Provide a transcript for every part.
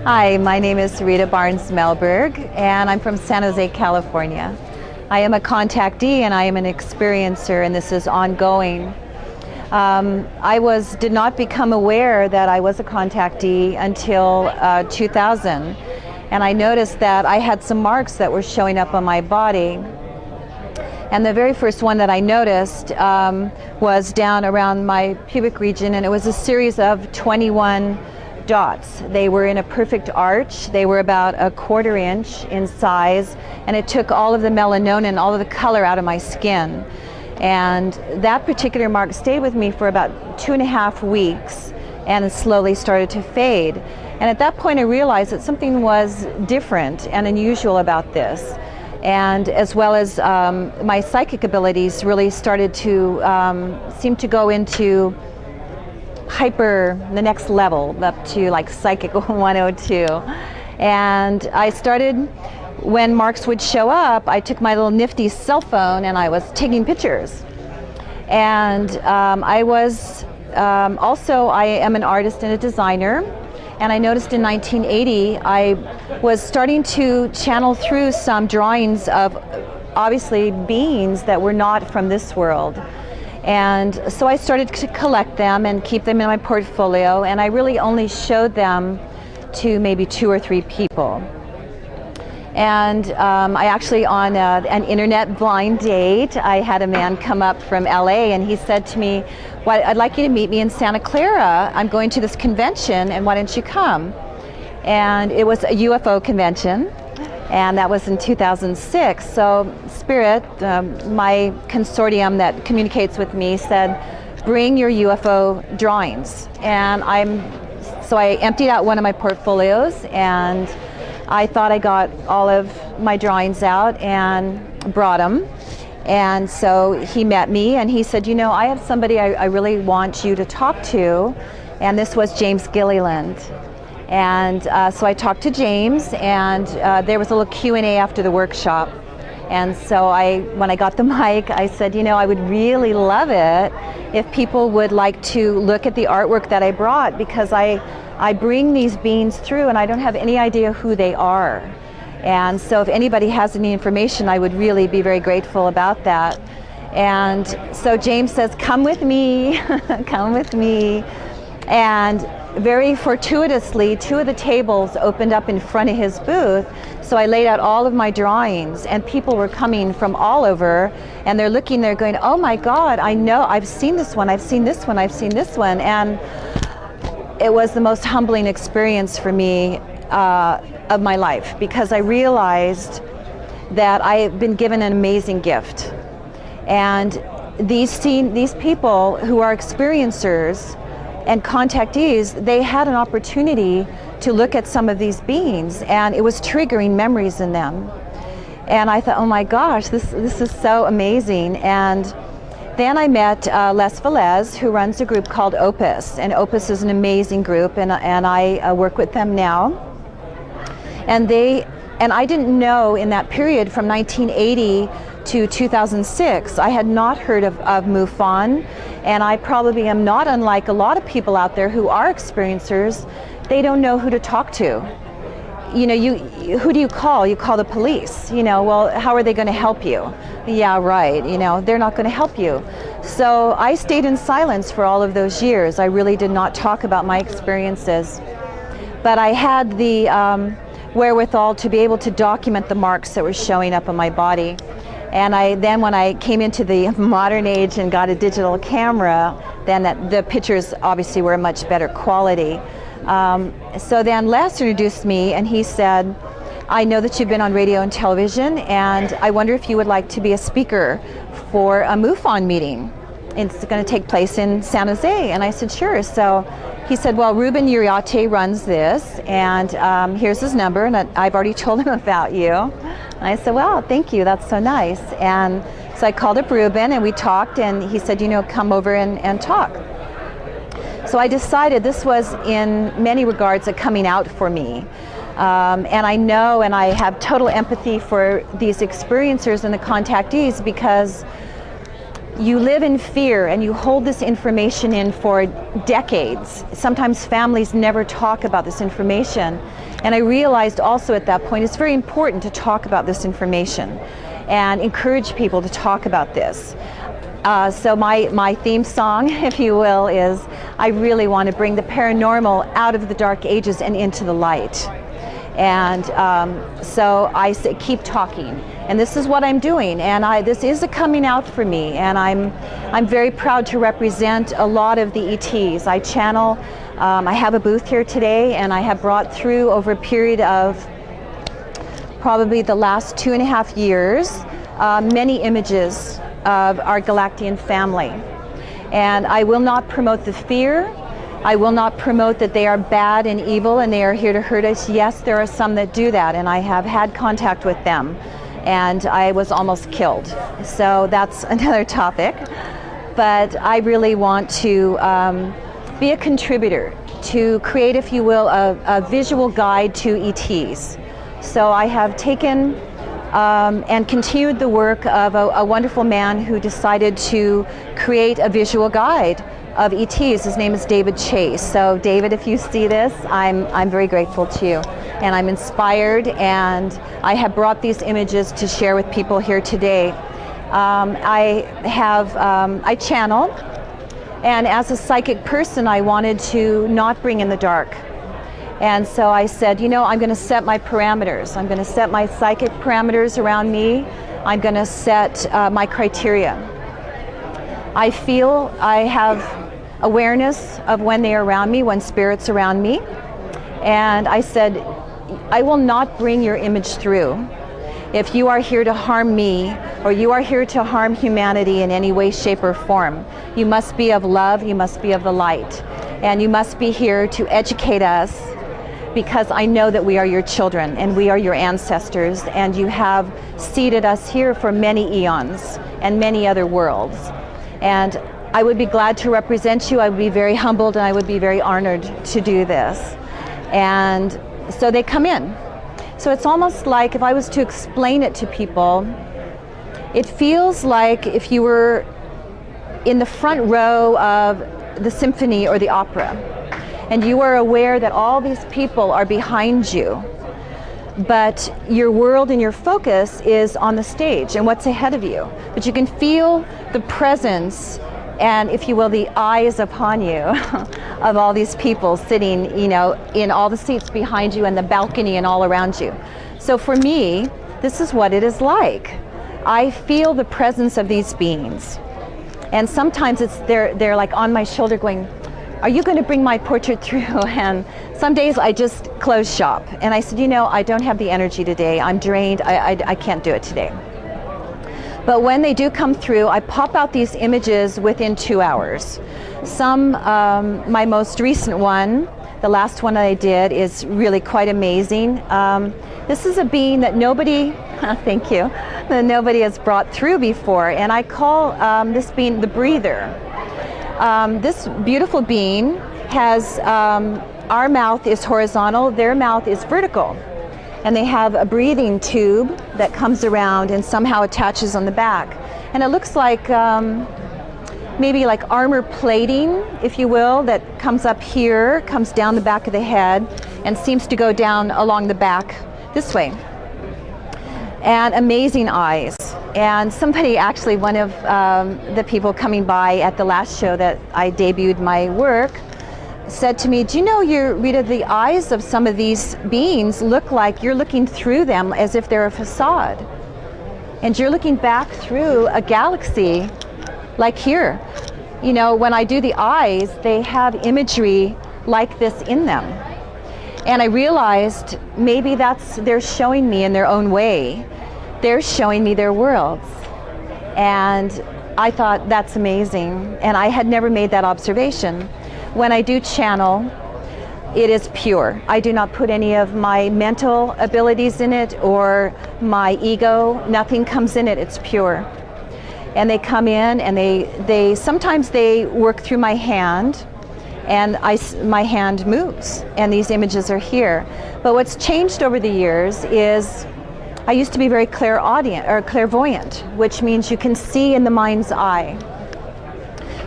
Hi, my name is Reta Barnes-Mellberg, and I'm from San Jose, California. I am a contactee and I am an experiencer, and this is ongoing. Did not become aware that I was a contactee until 2000, and I noticed that I had some marks that were showing up on my body. And the very first one that I noticed was down around my pubic region, and it was a series of 21 dots. They were in a perfect arch. They were about a 1/4 inch in size, and it took all of the melanonin, all of the color out of my skin. And that particular mark stayed with me for about 2.5 weeks, and it slowly started to fade. And at that point I realized that something was different and unusual about this. And as well as my psychic abilities really started to seem to go into the next level, up to like psychic 102. And I started, when marks would show up, I took my little nifty cell phone and I was taking pictures. And I am an artist and a designer. And I noticed in 1980, I was starting to channel through some drawings of obviously beings that were not from this world. And so I started to collect them and keep them in my portfolio, and I really only showed them to maybe 2 or 3 people. And I actually, on an internet blind date, I had a man come up from LA, and he said to me, well, I'd like you to meet me in Santa Clara. I'm going to this convention, and why don't you come? And it was a UFO convention, and that was in 2006. So Spirit, my consortium that communicates with me, said, bring your UFO drawings. And so I emptied out one of my portfolios, and I thought I got all of my drawings out and brought them. And so he met me and he said, you know, I have somebody I really want you to talk to. And this was James Gilliland. And so I talked to James, and there was a little Q&A after the workshop. And so when I got the mic, I said, you know, I would really love it if people would like to look at the artwork that I brought, because I bring these beings through and I don't have any idea who they are. And so if anybody has any information, I would really be very grateful about that. And so James says, come with me, come with me. And very fortuitously, 2 of the tables opened up in front of his booth. So I laid out all of my drawings, and people were coming from all over, and they're looking, they're going, oh my God, I know, I've seen this one, I've seen this one, I've seen this one. And it was the most humbling experience for me of my life, because I realized that I've been given an amazing gift. And these people who are experiencers and contactees, they had an opportunity to look at some of these beings, and it was triggering memories in them. And I thought, oh my gosh, this is so amazing. And then I met Les Velez, who runs a group called Opus, and Opus is an amazing group, and I work with them now. And I didn't know in that period from 1980 to 2006, I had not heard of MUFON, and I probably am not unlike a lot of people out there who are experiencers. They don't know who to talk to. You know, who do you call? You call the police. You know, well, how are they going to help you? Yeah, right. You know, they're not going to help you. So I stayed in silence for all of those years. I really did not talk about my experiences. But I had the wherewithal to be able to document the marks that were showing up on my body. And then when I came into the modern age and got a digital camera, then the pictures obviously were a much better quality. So then Les introduced me, and he said, I know that you've been on radio and television, and I wonder if you would like to be a speaker for a MUFON meeting. It's going to take place in San Jose. And I said, sure. So he said, well, Ruben Uriarte runs this, and here's his number, and I've already told him about you. And I said, well, thank you, that's so nice. And so I called up Ruben, and we talked, and he said, you know, come over and talk. So I decided this was in many regards a coming out for me. And I know, and I have total empathy for these experiencers and the contactees, because you live in fear and you hold this information in for decades. Sometimes families never talk about this information. And I realized also at that point it's very important to talk about this information and encourage people to talk about this. So my theme song, if you will, is I really want to bring the paranormal out of the dark ages and into the light. And so I say, keep talking. And this is what I'm doing, and this is a coming out for me, and I'm very proud to represent a lot of the ETs. I channel, I have a booth here today, and I have brought through over a period of probably the last 2.5 years, many images of our Galactian family. And I will not promote the fear. I will not promote that they are bad and evil and they are here to hurt us. Yes, there are some that do that, and I have had contact with them. And I was almost killed. So that's another topic. But I really want to be a contributor to create, if you will, a visual guide to ETs. So I have taken and continued the work of a wonderful man who decided to create a visual guide of ETs. His name is David Chase. So David, if you see this, I'm very grateful to you. And I'm inspired, and I have brought these images to share with people here today. I channel, and as a psychic person, I wanted to not bring in the dark. And so I said, you know, I'm going to set my parameters. I'm going to set my psychic parameters around me. I'm going to set my criteria. I feel I have awareness of when they are around me, when spirit's around me. And I said, I will not bring your image through. If you are here to harm me, or you are here to harm humanity in any way, shape, or form, you must be of love, you must be of the light. And you must be here to educate us, because I know that we are your children and we are your ancestors, and you have seeded us here for many eons and many other worlds. And I would be glad to represent you. I would be very humbled, and I would be very honored to do this. And so they come in. So it's almost like, if I was to explain it to people, it feels like if you were in the front row of the symphony or the opera, and you are aware that all these people are behind you, but your world and your focus is on the stage and what's ahead of you. But you can feel the presence and, if you will, the eyes upon you of all these people sitting, you know, in all the seats behind you and the balcony and all around you. So for me, this is what it is like. I feel the presence of these beings. And sometimes they're like on my shoulder going, are you going to bring my portrait through? And some days I just close shop. And I said, you know, I don't have the energy today. I'm drained. I can't do it today. But when they do come through, I pop out these images within 2 hours. My most recent one, the last one I did, is really quite amazing. This is a being that nobody, thank you, that nobody has brought through before. And I call this being the breather. This beautiful being has, our mouth is horizontal, their mouth is vertical. And they have a breathing tube that comes around and somehow attaches on the back. And it looks like maybe like armor plating, if you will, that comes up here, comes down the back of the head, and seems to go down along the back this way. And amazing eyes. And somebody, actually, one of the people coming by at the last show that I debuted my work, said to me, do you know, Rita, the eyes of some of these beings look like you're looking through them as if they're a facade. And you're looking back through a galaxy like here. You know, when I do the eyes, they have imagery like this in them. And I realized maybe they're showing me in their own way. They're showing me their worlds. And I thought, that's amazing. And I had never made that observation. When I do channel, it is pure. I do not put any of my mental abilities in it or my ego. Nothing comes in it. It's pure. And they come in, and they sometimes they work through my hand, and my hand moves, and these images are here. But what's changed over the years is I used to be very clairaudient or clairvoyant, which means you can see in the mind's eye.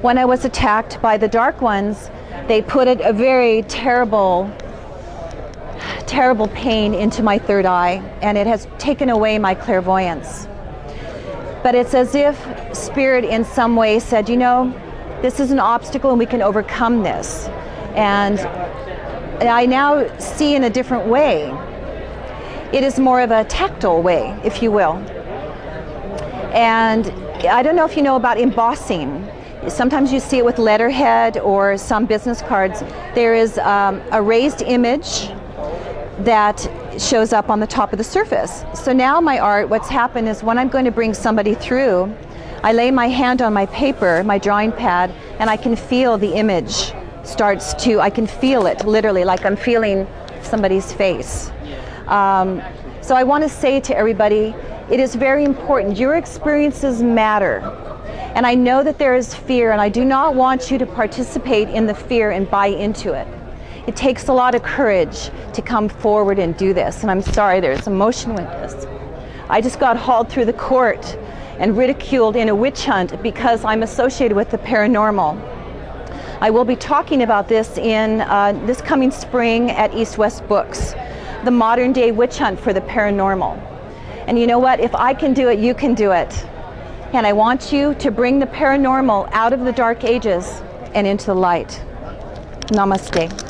When I was attacked by the Dark Ones, they put a very terrible pain into my third eye, and it has taken away my clairvoyance. But it's as if Spirit in some way said, you know, this is an obstacle and we can overcome this. And I now see in a different way. It is more of a tactile way, if you will. And I don't know if you know about embossing. Sometimes you see it with letterhead or some business cards. There is a raised image that shows up on the top of the surface. So now my art, what's happened is when I'm going to bring somebody through, I lay my hand on my paper, my drawing pad, and I can feel the image I can feel it literally, like I'm feeling somebody's face. So I want to say to everybody, it is very important. Your experiences matter. And I know that there is fear, and I do not want you to participate in the fear and buy into it. It takes a lot of courage to come forward and do this, and I'm sorry there's emotion with this. I just got hauled through the court and ridiculed in a witch hunt because I'm associated with the paranormal. I will be talking about this in this coming spring at East West Books, the modern day witch hunt for the paranormal. And you know what? If I can do it, you can do it. And I want you to bring the paranormal out of the dark ages and into the light. Namaste.